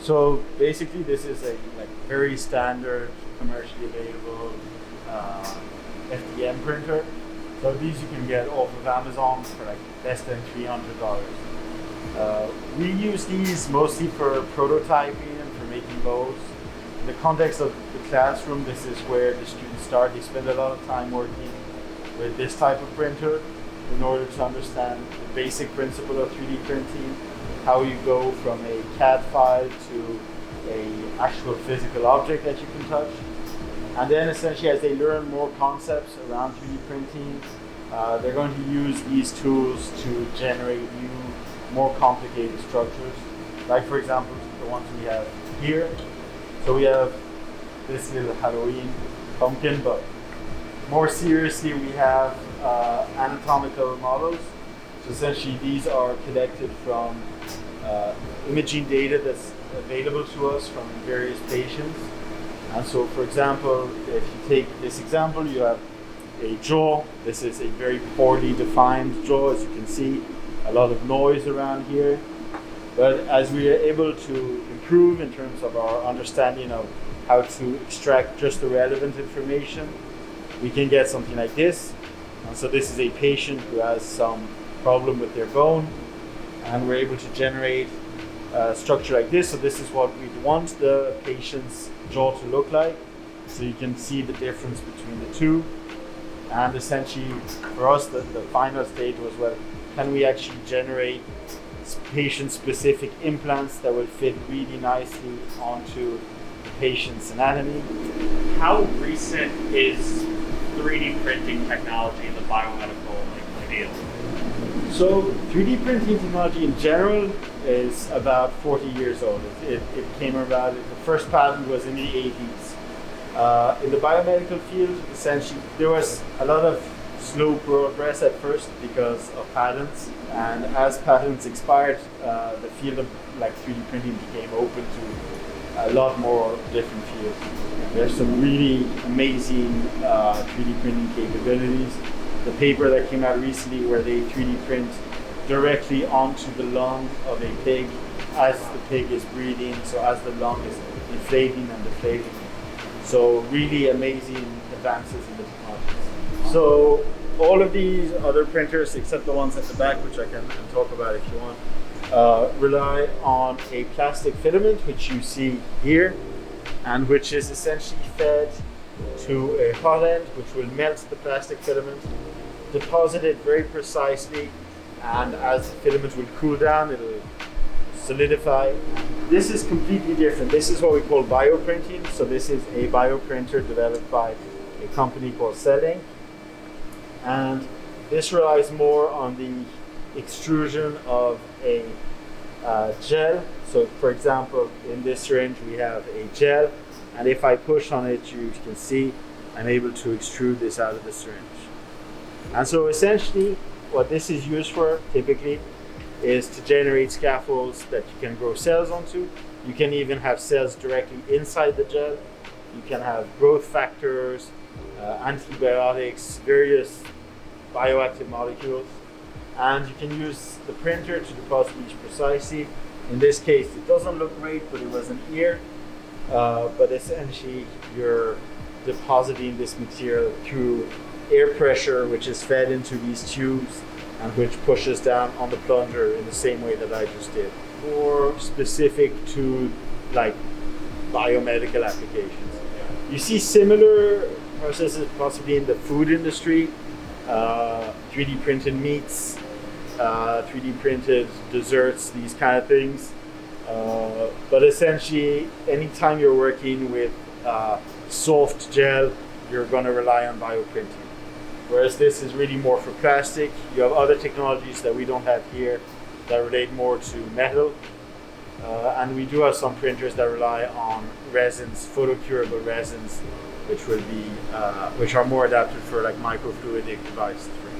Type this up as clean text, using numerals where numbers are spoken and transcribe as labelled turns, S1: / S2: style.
S1: So basically, this is a very standard, commercially available FDM printer. So these you can get off of Amazon for like less than $300. We use these mostly for prototyping and for making bows. In the context of the classroom, this is where the students start. They spend a lot of time working with this type of printer in order to understand the basic principle of 3D printing, how you go from a CAD file to an actual physical object that you can touch. And then essentially as they learn more concepts around 3D printing, they're going to use these tools to generate new, more complicated structures. Like for example, the ones we have here. So we have this little Halloween pumpkin, but more seriously we have anatomical models. So essentially these are collected from imaging data that's available to us from various patients. And so for example, if you take this example, you have a jaw. This is a very poorly defined jaw, as you can see, a lot of noise around here. But as we are able to improve in terms of our understanding of how to extract just the relevant information, we can get something like this. And so this is a patient who has some problem with their bone, and we're able to generate a structure like this. So this is what we want the patient's jaw to look like. So you can see the difference between the two. And essentially for us, the final stage was, well, can we actually generate patient-specific implants that will fit really nicely onto the patient's anatomy?
S2: How recent is 3D printing technology in the biomedical field?
S1: So 3D printing technology in general is about 40 years old. It came about, the first patent was in the 80s. In the biomedical field, essentially, there was a lot of slow progress at first because of patents. And as patents expired, the field of 3D printing became open to a lot more different fields. There's some really amazing 3D printing capabilities. The paper that came out recently where they 3D print directly onto the lung of a pig as the pig is breathing, so as the lung is inflating and deflating. So really amazing advances in the technologies. So all of these other printers, except the ones at the back, which I can talk about if you want, rely on a plastic filament, which you see here, and which is essentially fed to a hot end, which will melt the plastic filament, deposit it very precisely, and as the filament will cool down, it'll solidify. This is completely different. This is what we call bioprinting. So this is a bioprinter developed by a company called Svahn. And this relies more on the extrusion of a gel. So for example, in this syringe we have a gel, and if I push on it, you can see I'm able to extrude this out of the syringe. And so essentially what this is used for typically is to generate scaffolds that you can grow cells onto. You can even have cells directly inside the gel. You can have growth factors, antibiotics, various bioactive molecules. And you can use the printer to deposit these precisely. In this case, it doesn't look great, but it was an ear. But essentially, you're depositing this material through air pressure, which is fed into these tubes and which pushes down on the plunger in the same way that I just did. More specific to biomedical applications. You see similar processes possibly in the food industry, 3D printed meats, 3D printed desserts, these kind of things. But essentially, anytime you're working with soft gel, you're going to rely on bioprinting. Whereas this is really more for plastic. You have other technologies that we don't have here that relate more to metal. And we do have some printers that rely on resins, photocurable resins, which are more adapted for microfluidic devices, for example.